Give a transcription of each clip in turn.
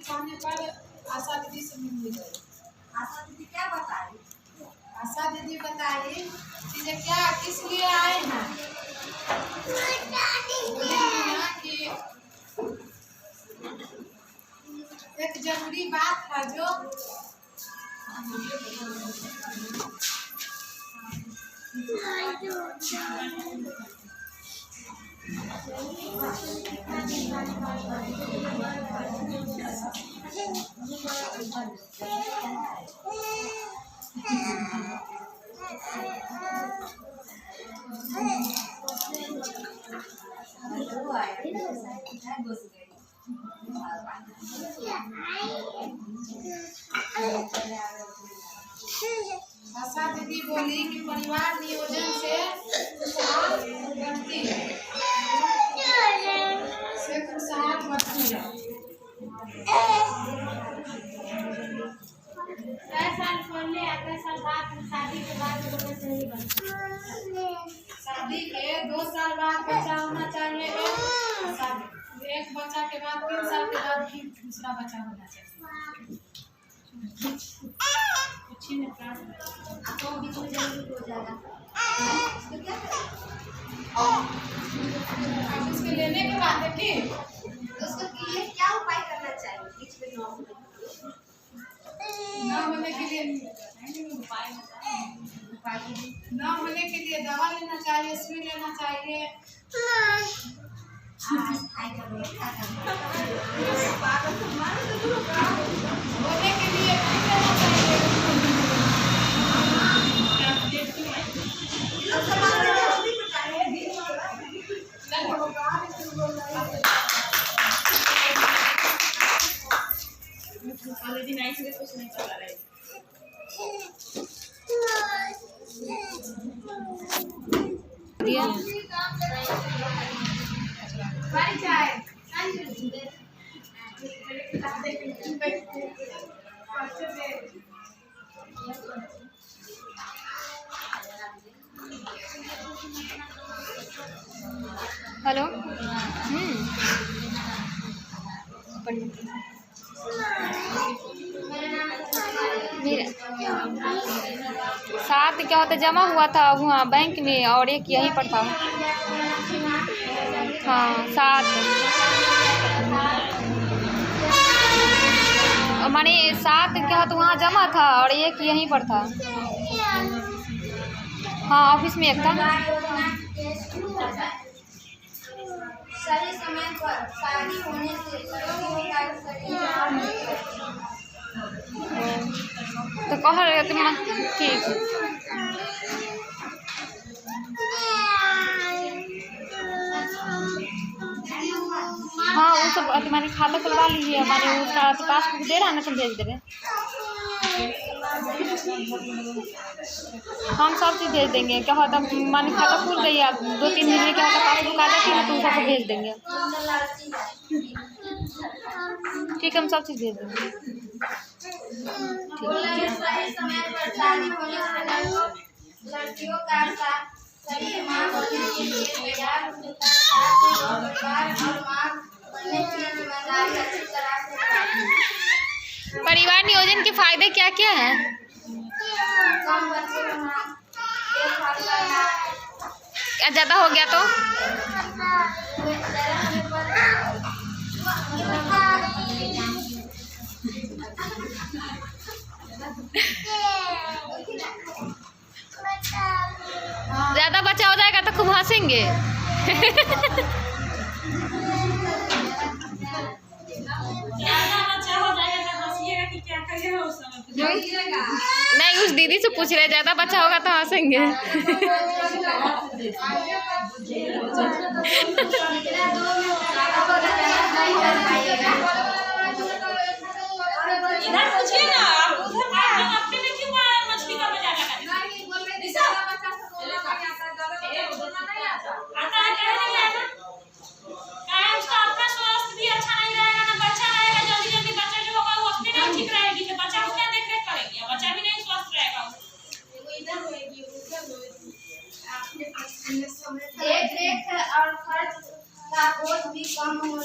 लिखवाने पर आशा दीदी से मिल गई। आशा दीदी क्या बताई? आशा दीदी बताई कि ये क्या किस लिए आए हैं। कि एक जरूरी बात है जो आशा दीदी बोली कि परिवार नियोजन से बढ़ती है, से खुशहाल बढ़ती है। शादी के 2 साल बाद बच्चा होना चाहिए। एक बच्चा के बाद 3 साल के बाद फिर दूसरा बच्चा होना चाहिए। तो बीच में जल्दी हो जाएगा। उसके लेने के बाद देखिए उसको लिए क्या उपाय करना चाहिए बीच में न होने के लिए न होने के लिए दवा लेना चाहिए, सुई लेना चाहिए। होने के लिए लेना चाहिए। हेलो। मेरा 7 क्या होता जमा हुआ था वहाँ बैंक में और एक यहीं पर था। हाँ 7 माने 7 क्या होता वहाँ जमा था और एक यहीं पर था। हाँ ऑफिस में एक था। सही समय पर शादी होने से तो कह रहे तुम ठीक। हाँ वो सब माने खाता खुलवा लीजिए, माने उसका पासबुक दे रहा है ना तो भेज दे रहे। हम सब चीज़ भेज देंगे। क्या होता माने खाता खुल गई आप 2-3 दिन में क्या होता पासबुक आ जाती है ना तो सबको भेज देंगे। ठीक है हम सब चीज़ भेज देंगे। सही समय पर शादी होने से लड़कियों का सही मांग होने के लिए तैयार होता है और मांग करने की जिम्मेदारी अच्छी तरह से। परिवार नियोजन के फायदे क्या क्या हैं? कम बच्चे होना, देखभाल करना। क्या ज़्यादा हो गया तो? ज़्यादा बच्चा हो जाएगा तो खूब हंसेंगे। नहीं उस दीदी से पूछ रहे ज़्यादा बच्चा होगा तो हंसेंगे। इधर पूछिए ना आप उधर अपने में क्यों मछली का मजा लगा आता है क्या नहीं आता क्या उसका अपना स्वास्थ्य भी अच्छा नहीं रहेगा ना बच्चा रहेगा जल्दी जल्दी बच्चा जो होगा वो अपने नहीं ठीक रहेगी तो बच्चा को क्या देख रेख करेगी बच्चा भी नहीं स्वस्थ रहेगा देख रेख और खर्च का बोझ भी कम हो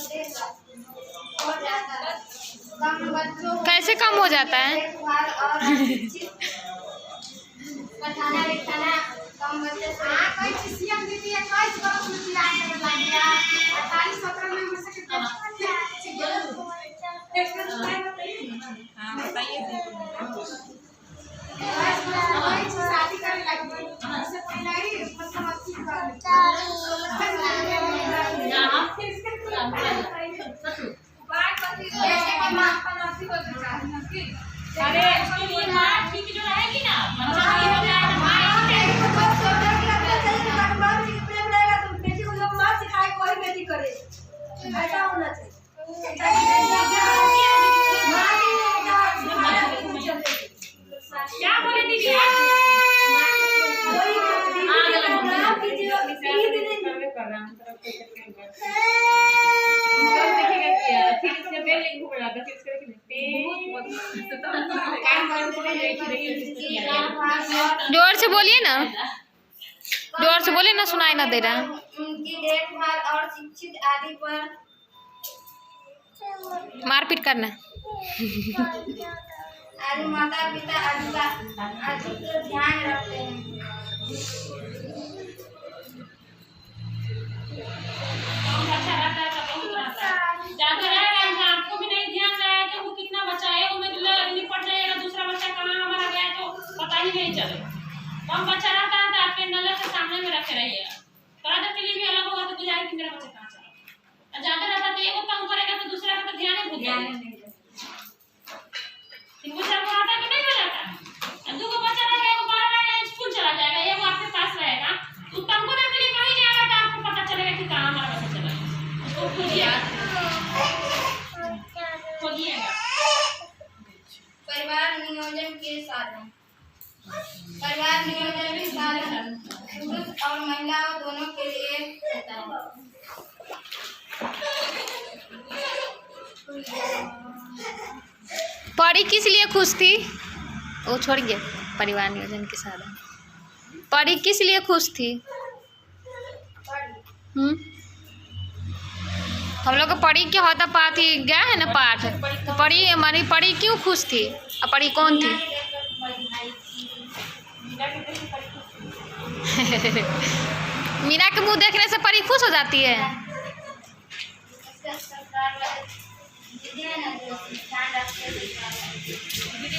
जाता है। कम बच्चों को कैसे कम हो जाता है? देखभाल और शिक्षित पढ़ाना लिखाना कम बच्चे से हाँ बताइए अरे उसके लिए माँ ठीक जो रहेगी ना बच्चा ठीक हो जाएगा माँ ऐसा होना चाहिए। क्या बोले दीदी जोर से बोलिए ना, जोर से बोलिए ना, सुनाई ना दे रहा। उनकी देखभाल और शिक्षित आदि पर मारपीट करना। आदि माता पिता आदि का ध्यान रखते हैं। अच्छा रहता है बहुत रहता है ज्यादा रहेगा आपको भी नहीं ध्यान रहेगा कि वो कितना बच्चा है वो निपट जाएगा दूसरा बच्चा कहाँ हमारा गया तो पता ही नहीं चलेगा। कम बच्चा रहता है तो आपके नजर के सामने में रखे रहिएगा थोड़ा देर के लिए भी अलग होगा तो बुझाएगा कि मेरा बच्चा कहाँ चला। ज्यादा रहता तो एगो तंग करेगा तो दूसरा का तो ध्यान ही भूल जाएगा। दूसरा को आता कि नहीं हो जाता है दो बच्चा रहेगा एगो बाहर रहेगा स्कूल चला जाएगा एगो आपके पास रहेगा तो तंग को देने के लिए कहीं जाएगा तो आपको पता चलेगा कि कहाँ हमारा बच्चा चला उसको खोजिएगा। परिवार नियोजन के साधन। परिवार नियोजन के साधन पुरुष और महिलाओं दोनों के लिए होता है। परी किस लिए खुश थी? वो छोड़िए परिवार नियोजन के साधन। परी किस लिए खुश थी? हम लोग का परी क्या होता पाती गया है ना पाठ, तो परी हमारी परी क्यों खुश थी और परी कौन थी? मीना के मुंह देखने से परी खुश हो जाती है।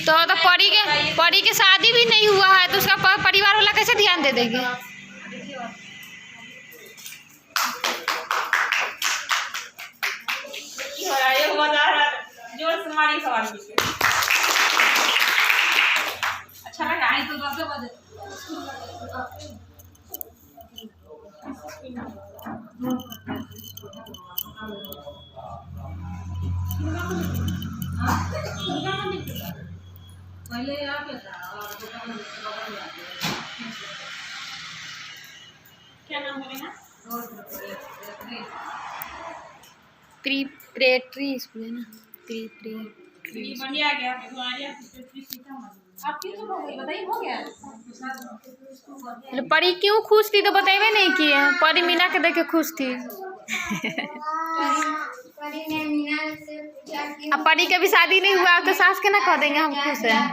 तो परी के शादी भी नहीं हुआ है तो उसका परिवार वाला कैसे ध्यान दे देगी? जोर से मारी सवाल अच्छा लगा है तो पहले आप क्या नाम बोलेगा? प्रीपरेटरी स्कूल है ना, प्रीपरेटरी। बढ़िया गया आप क्यों तो हो गई बताइए हो गया। परी क्यों खुश थी तो बताइए नहीं किए। परी मीना के देख के खुश थी। परी ने मीना से पूछा कि अब परी के भी शादी नहीं हुआ तो सास के ना कह देंगे हम खुश हैं।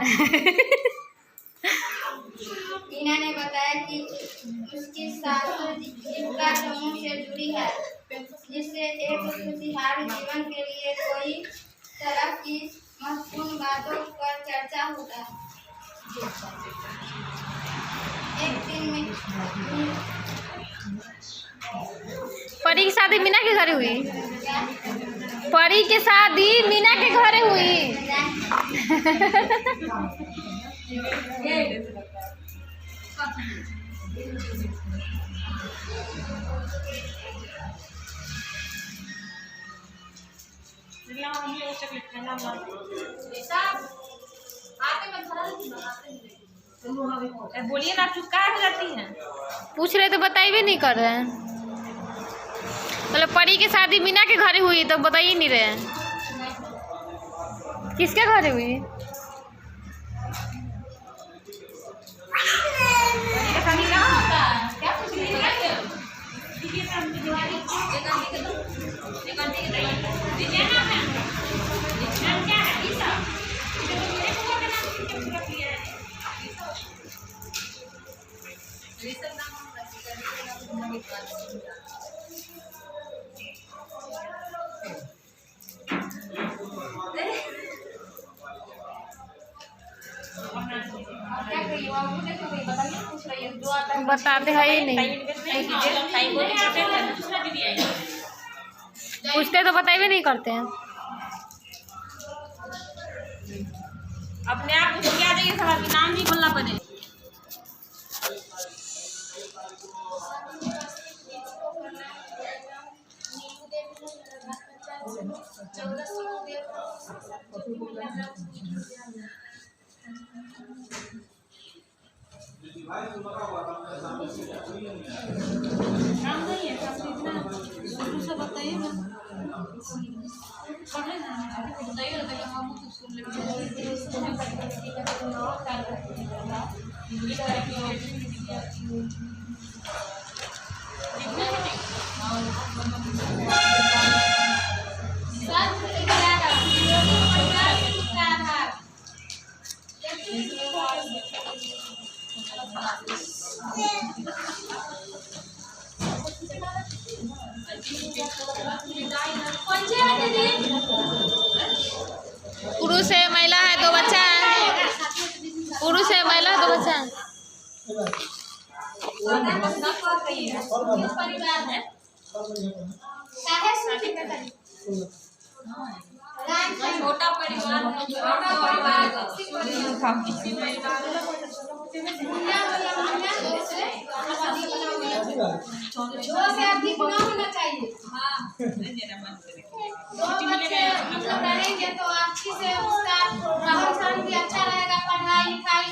मीना ने बताया कि उसकी सास जीविका समूह से जुड़ी है जिससे एक खुशहाल जीवन के लिए कोई तरह की महत्वपूर्ण बातों पर चर्चा होता है। एक दिन में परी की शादी मीना के घर हुई। परी की शादी मीना के घर हुई। बोलिए ना चुप काहे हो जाती हैं? पूछ रहे तो बताइए नहीं कर रहे हैं। मतलब परी की शादी मीना के घर हुई तो बताइए नहीं रहे हैं। किसके घर हुई? क्या है क्या करिए बाबू देखो बताइए पूछ रही है जो आता है बताते हैं ही नहीं, दूसरा दीदी आई पूछते तो बताइए नहीं करते हैं। अपने आप को क्या देंगे सब आपके नाम भी बोलना पड़े। नाम नहीं है सब इतना शुरू से बताइए ना पढ़े ना बताइए तो हम तो सुन पुरुष है महिला है, 2 बच्चा है। पुरुष है महिला है, 2 बच्चा है। परिवार है काहे सुनती बताइए छोटा परिवार दो से अधिक न होना चाहिए। हाँ दो बच्चे मतलब रहेंगे तो आपकी से उसका रहन सहन भी अच्छा रहेगा, पढ़ाई लिखाई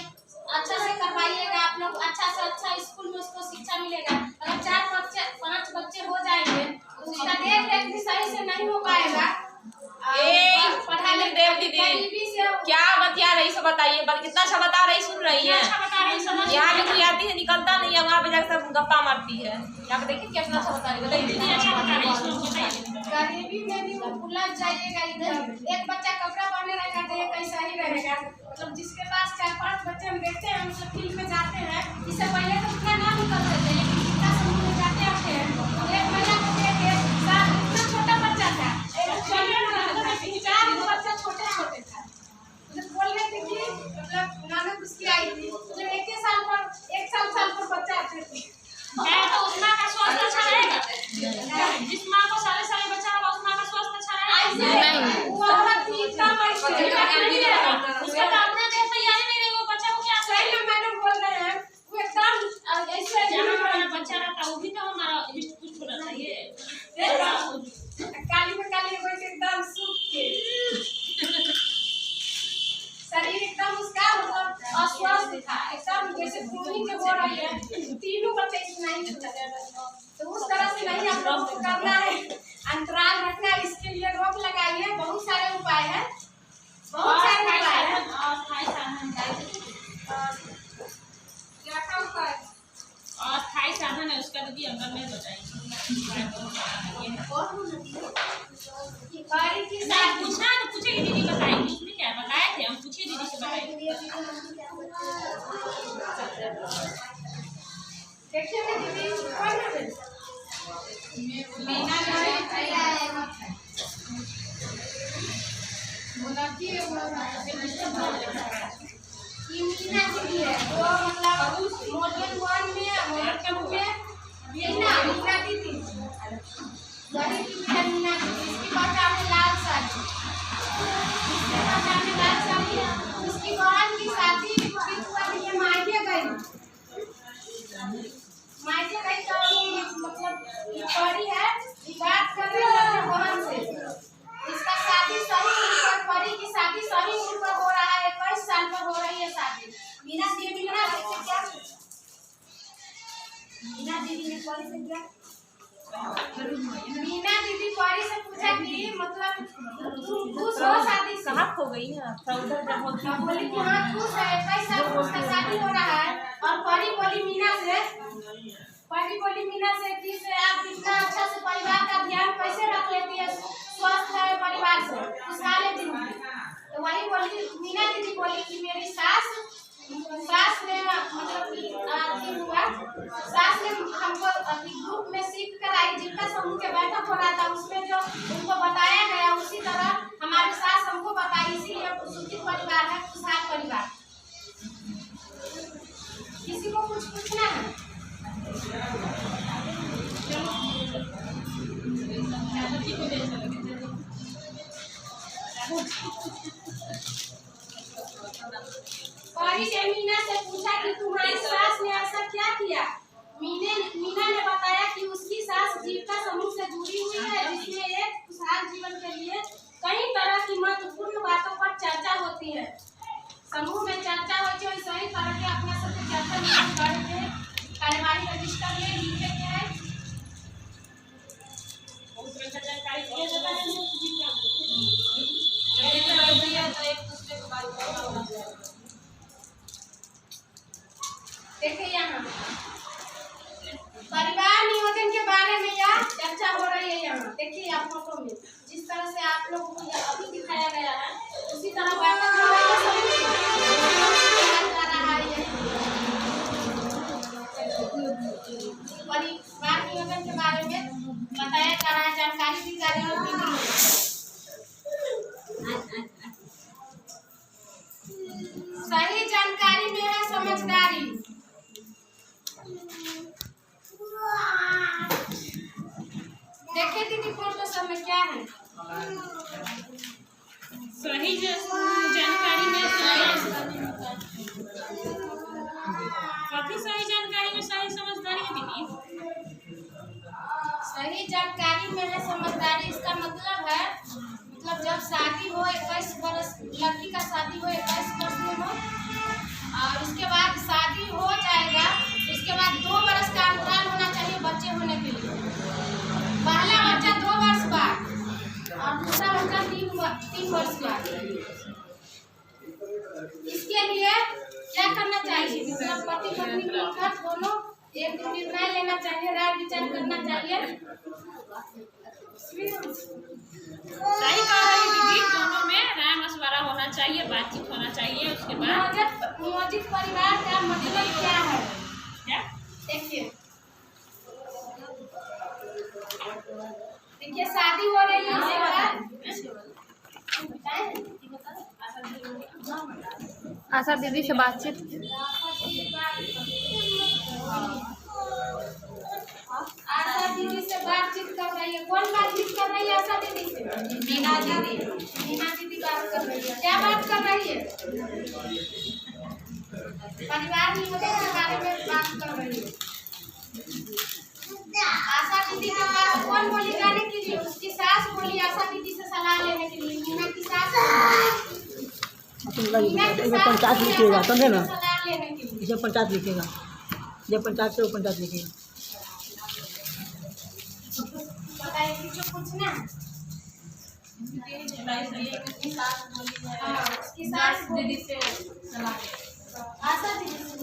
अच्छा से करवाइएगा, आप लोग अच्छा से अच्छा स्कूल में उसको शिक्षा मिलेगा। अगर 4-5 बच्चे हो जाएंगे तो उसका देख रेख भी सही से नहीं हो पाएगा। पढ़ाई देव दीदी क्या बतिया रही सो बताइए, कितना अच्छा बता रही, सुन रही है। यहाँ पे कोई आती है निकलता नहीं है, वहाँ पे जाकर सब गप्पा मारती है। यहाँ पे देखिए कितना अच्छा बता रही है, गरीबी में भी उलझ जाइएगा इधर। एक बच्चा कपड़ा पहने रहेगा तो एक ऐसा ही रहेगा। मतलब जिसके पास 4-5 बच्चे हम देखते हैं, हम सब फील्ड में जाते हैं, इससे पहले तो उतना ना निकलते थे, लेकिन इतना समूह में जाते आते हैं। एक महिला को देखे इतना छोटा बच्चा था, 4 बच्चा छोटे छोटे था। मतलब बोल रहे थे कि मतलब नानक उसकी आई थी, मतलब 1 साल पर बच्चा आते थे। तो उस माँ का स्वास्थ्य अच्छा रहेगा। जिस माँ को सारे बच्चा होगा उस माँ का स्वास्थ्य अच्छा रहेगा नहीं। उसका तो अपना देह तैयारी नहीं रहेगा, वो बच्चा को क्या पहले मैडम बोल रहे हैं वो एकदम ऐसे जहाँ हमारा बच्चा रहता है वो भी तो हमारा कुछ होना चाहिए। काली में काली एकदम सूख के शरीर एकदम उसका मतलब अस्वस्थ था, एकदम जैसे खूनी के हो रही है। 3 बच्चे नहीं छूटा तो उस तरह से नहीं आप लोगों को करना है, अंतराल रखना है। इसके लिए रोक लगाइए, बहुत सारे उपाय हैं, बहुत सारे उपाय हैं। क्या क्या उपाय और स्थायी साधन है उसका दीदी अंदर में बताइए। पूछना तो पूछेगी दीदी, बताएंगे उसमें क्या बताए थे, हम पूछिए दीदी से बताएंगे। देखिए दीदी मीना दीदी है वो मतलब मॉडल 1 में मॉडल 2 में मीना दीदी बड़ी दीदी है मीना दीदी। इसकी पहचान है लाल साड़ी, इसकी पहचान है लाल साड़ी। उसकी बहन की शादी के मायके गई तो मतलब परी है बात कर रही है बहन से। इसका शादी सही उम्र पर, परी की शादी सही उम्र पर हो रहा है, 21 साल पर हो रही है शादी। मीना दीदी ने परी से क्या मीना दीदी परी से पूछा कि मतलब तू खुश हो शादी से? कहाँ खो गई है बोली कि हाँ खुश है, 21 साल उसका शादी हो रहा है। और परी बोली मीना से कि से आप इतना अच्छा से परिवार का ध्यान कैसे रख लेती है, स्वस्थ है परिवार से खुशहाल है जिंदगी। तो वही बोली मीना दीदी बोली कि मेरी सास ने मतलब कि नहीं हुआ। सास ने हमको अपनी ग्रुप में शिफ्ट कराई, जिनका समूह के बैठक हो रहा था उसमें जो उनको बताया गया उसी तरह हमारे सास हमको बताई। इसीलिए सुखी परिवार है, खुशहाल परिवार। किसी को कुछ पूछना है? परी ने मीना से पूछा कि तुम्हारी सास ने ऐसा क्या किया। मीना ने बताया कि उसकी सास जीविका समूह से जुड़ी हुई है, जिसमें एक खुशहाल जीवन के लिए कई तरह की महत्वपूर्ण बातों पर चर्चा होती है। समूह में चर्चा होती है, सही तरह के अपने सबसे चर्चा करके कार्यवाही रजिस्टर में लिखे के है। देखिए यहाँ परिवार नियोजन के बारे में यह चर्चा हो रही है। यहाँ देखिए आप फोटो में जिस तरह से आप लोगों को यह अभी दिखाया गया है उसी तरह बैठक हो रही है। परिवार नियोजन के बारे में बताया जा रहा है, जानकारी दी जा रही है। सही जानकारी में है समझदारी। देखिए दीदी फोटो सब में क्या है। सही जानकारी में काफी सही जानकारी में सही समझदारी है दीदी। सही जानकारी में है समझदारी। इसका मतलब है जब शादी हो 21 वर्ष, लड़की का शादी हो 21 वर्ष में हो और उसके बाद शादी हो जाएगा, उसके बाद 2 वर्ष का अंतराल होना चाहिए बच्चे होने के लिए। पहला बच्चा 2 वर्ष बाद और दूसरा बच्चा 3 वर्ष बाद। इसके लिए क्या करना चाहिए? मतलब पति पत्नी मिलकर दोनों एक निर्णय लेना चाहिए, राय विचार करना चाहिए। सही कहा है दीदी, दोनों में राय मशवरा होना चाहिए, बातचीत होना चाहिए। उसके बाद नियोजित परिवार का मतलब क्या है? क्या देखिए शादी हो रही है, आशा दीदी से बातचीत। आशा दीदी से बातचीत कर रही है। कौन बातचीत कर रही है आशा दीदी से? मीना दीदी। मीना दीदी बात कर रही है। क्या बात कर रही है? परिवार नियोजन के बारे में बात कर रही है। आशा दीदी के पास कौन बोली जाने के लिए? उसकी सास बोली आशा दीदी से सलाह लेने के लिए। मीना की सास पंचायत लिखिएगा, समझे ना? सलाह लेने के लिए जब पंचायत लिखेगा, जब पंचायत से वो पंचायत लिखेगा। बताइए किसी को पूछना है? उसकी सास दीदी से सलाह। आशा दीदी से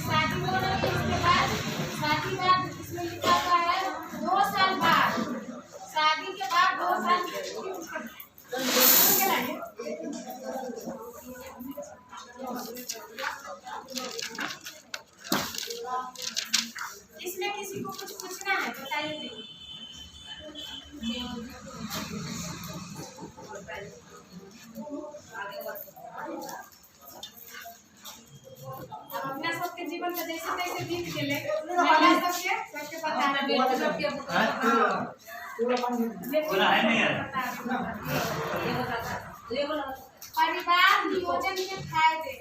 शादी हो रही है। उसके बाद शादी बाद इसमें लिखा हुआ है 2 साल बाद। शादी के बाद 2 साल इसमें किसी को कुछ पूछना है? बताइए। अपना सबके जीवन में जैसे तैसे बीत गए, सबके पता परिवार नियोजन के फायदे।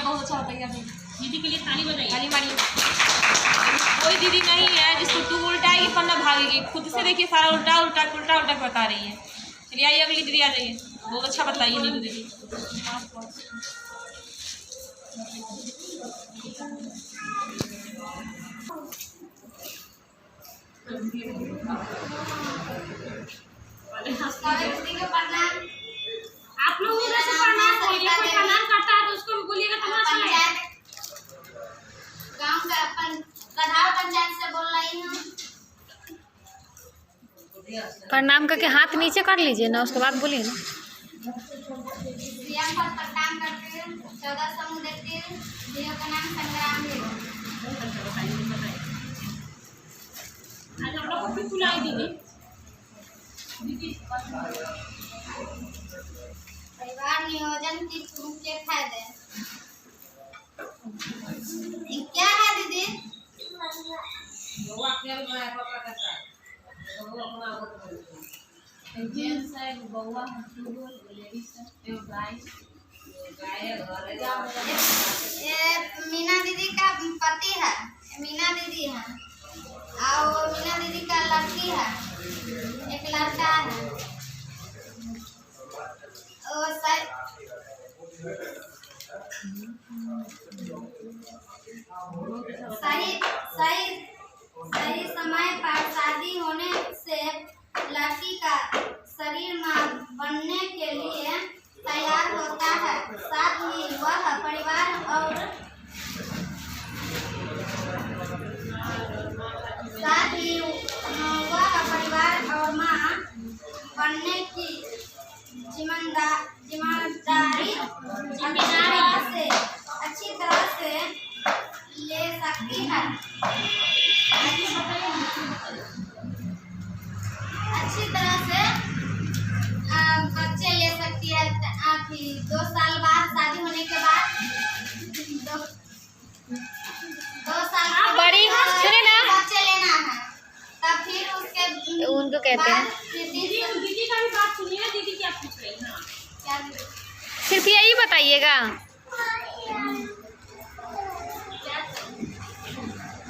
बहुत अच्छा बताइए दीदी के लिए थाली बनाइए। ताली मारिए। कोई दीदी नहीं है जिसको तू उल्टाएगी पन्ना भागेगी। खुद से देखिए सारा उल्टा उल्टा उल्टा उल्टा बता रही है। चलिए आइए अगली दीदी आ जाइए। बहुत अच्छा बताइए नीलू दीदी। प्रणाम। आप लोग उधर से प्रणाम करिए, कोई प्रणाम करता है तो उसको भी बोलिएगा तमाशा है। पंचायत गांव का प्रधान पंचायत से बोल रही हूँ। प्रणाम करके हाथ नीचे कर लीजिए ना, उसके बाद बोलिए ना। सीएम पर प्रणाम करते हैं। 14 समूह देखते हैं। जियो का नाम संग्राम है। आज हम लोग को फिर बुलाई दीदी। परिवार नियोजन की मुख्य फायदे क्या है दीदी? ये मीना दीदी का पति है, मीना दीदी है, और मीना दीदी का लड़की है, एक लड़का है। और सही समय पर शादी होने से लड़की का शरीर मां बनने के लिए तैयार होता है। साथ ही वह परिवार और मां बनने की जिम्मेदारी अच्छी तरह से ले सकती है। अच्छी तरह से बच्चे ले सकती है। 2 साल बाद शादी होने के बाद 2 साल बड़ी सुने ना, बच्चे लेना है, तब फिर उसके उनको कहते हैं। दीदी का भी बात सुनिए ना, दीदी क्या पूछ रही है? क्या सिर्फ यही बताइएगा।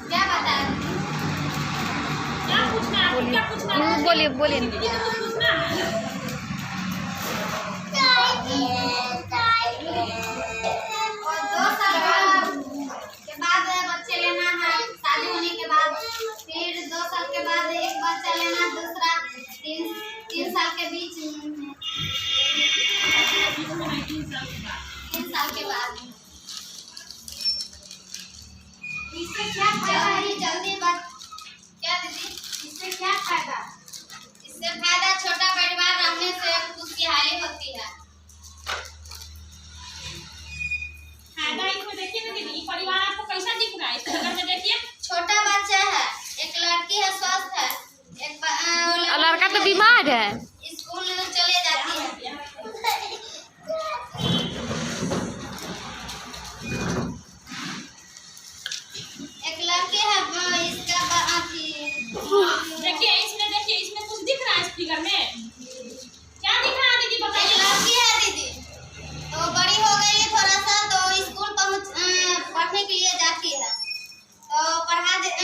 क्या बताया? क्या पूछना है? आपको क्या पूछना है? बोलिए बोलिए। दीदी को कुछ पूछना है? और 2 साल के बाद बच्चे लेना है। शादी होने के बाद फिर 2 साल के बाद एक बच्चा लेना, दूसरा 3 साल के बीच 3 साल के बाद। इससे क्या फायदा है? जल्दी बात क्या दीदी? इससे क्या फायदा? इससे फायदा छोटा परिवार रहने से खुशहाली होती है। फायदा इसमें देखिए ना दीदी, परिवार आपको कैसा दिख रहा है इस फिगर में? देखिए छोटा बच्चा है, एक लड़की है स्वस्थ है, एक और लड़का तो बीमार है। स्कूल चले जाती है। एक लड़की है, इसका देखिए इसमें कुछ दिख रहा है इस फिगर में? क्या दिख रहा है दीदी एक बताइए? लड़की है दीदी, तो बड़ी हो गई है थोड़ा सा, तो स्कूल पढ़ने के लिए जाती है, तो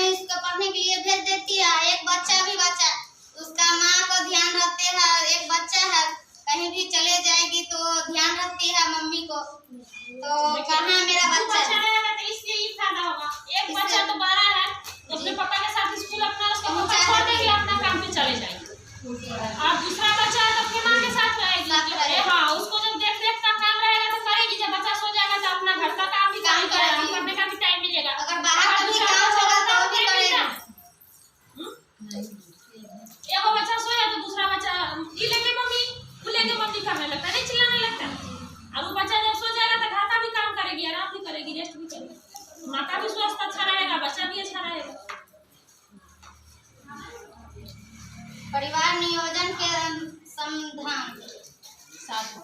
इसको पढ़ने के लिए भेज देती है। एक बच्चा भी बचा, उसका माँ को ध्यान रखते हैं। एक बच्चा है, कहीं भी चले जाएगी तो ध्यान रखती है मम्मी को। तो कहाँ मेरा बच्चा है? रहेगा तो इसलिए ये फायदा होगा। एक बच्चा तो 12 है, तो अपने पापा के साथ स्कूल अपना उसका पापा छोड़ देंगे, अपना काम पे चले जाएंगे। और दूसरा बच्चा है तो अपनी माँ के साथ रहेगी। हाँ, उसको जब देख का काम रहेगा तो करेगी। जब बच्चा सो जाएगा तो अपना घर का काम भी करेगा, करने का भी टाइम मिलेगा। अगर बाहर का भी काम होगा तो भी करेगा। एगो बच्चा सोया तो दूसरा बच्चा ये लेके मम्मी करने लगता है, नहीं चिल्लाने लगता। अब वो बच्चा जब सो जाएगा तो घर का भी काम करेगी, आराम भी करेगी, रेस्ट भी करेगी। माँ का भी स्वास्थ्य अच्छा रहेगा, बच्चा भी अच्छा रहेगा। परिवार नियोजन के समाधान साधन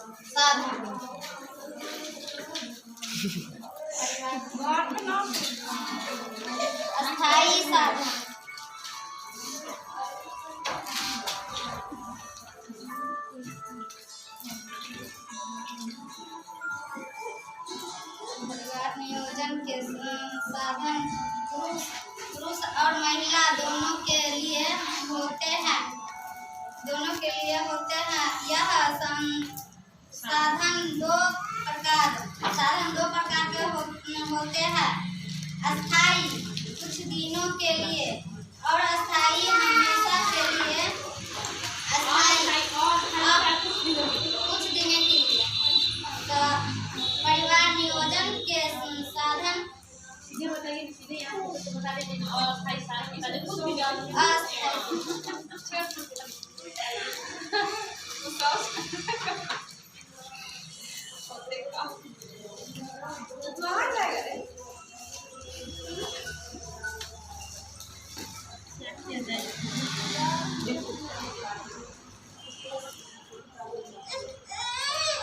अस्थायी साधन। परिवार नियोजन के साधन पुरुष और महिला दोनों के लिए होते हैं। यह साधन दो प्रकार के होते हैं। अस्थायी कुछ दिनों के लिए और अस्थाई हमेशा के लिए, अस्थाई कुछ दिनों के लिए। तो परिवार नियोजन के साधन सीधे बताइए, सीधे यहाँ तो बता देते हैं। और अस्थाई साल की बात खुद भी जाओ।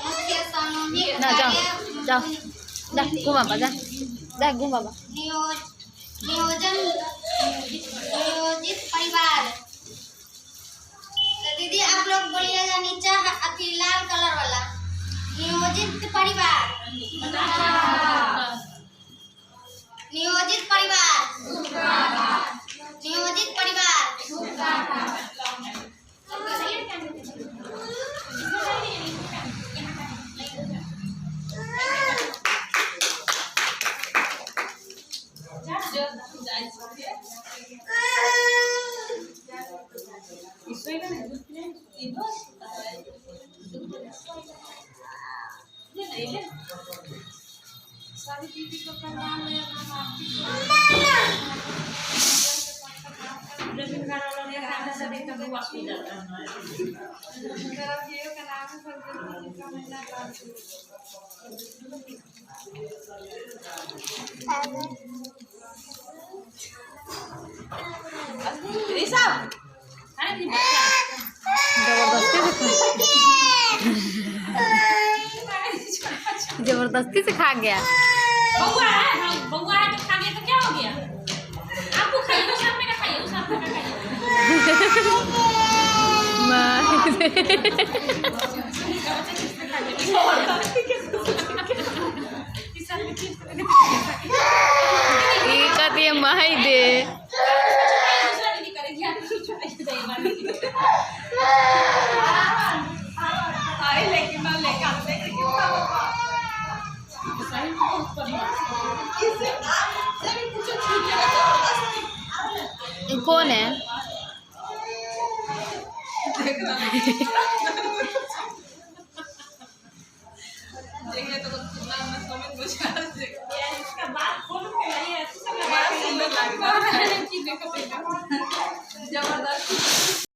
मुख्य सामूहिक ना जाओ कार्य जाओ जा घूमा बा जा जा घूमा बा नियोजित परिवार। तो दीदी आप लोग बोलिएगा नीचे अति लाल कलर वाला नियोजित परिवार। नियोजित परिवार, नियोजित परिवार। जबरदस्ती से खा गया। बउआ है, हाँ, बउआ है तो खा गया तो क्या हो गया? आपको खाइए, उस सामने का खाइए, उस सामने का खाइए। ये माही दे दूसरा दीदी करेगी, आप कुछ छोटा ही दे मार दीजिए। लेकिन मैं लेके आते हैं कौन है? देखने तो कितना मैं समझ बुझा इसका बात खोल के लाइए, सब लगा के लाइए।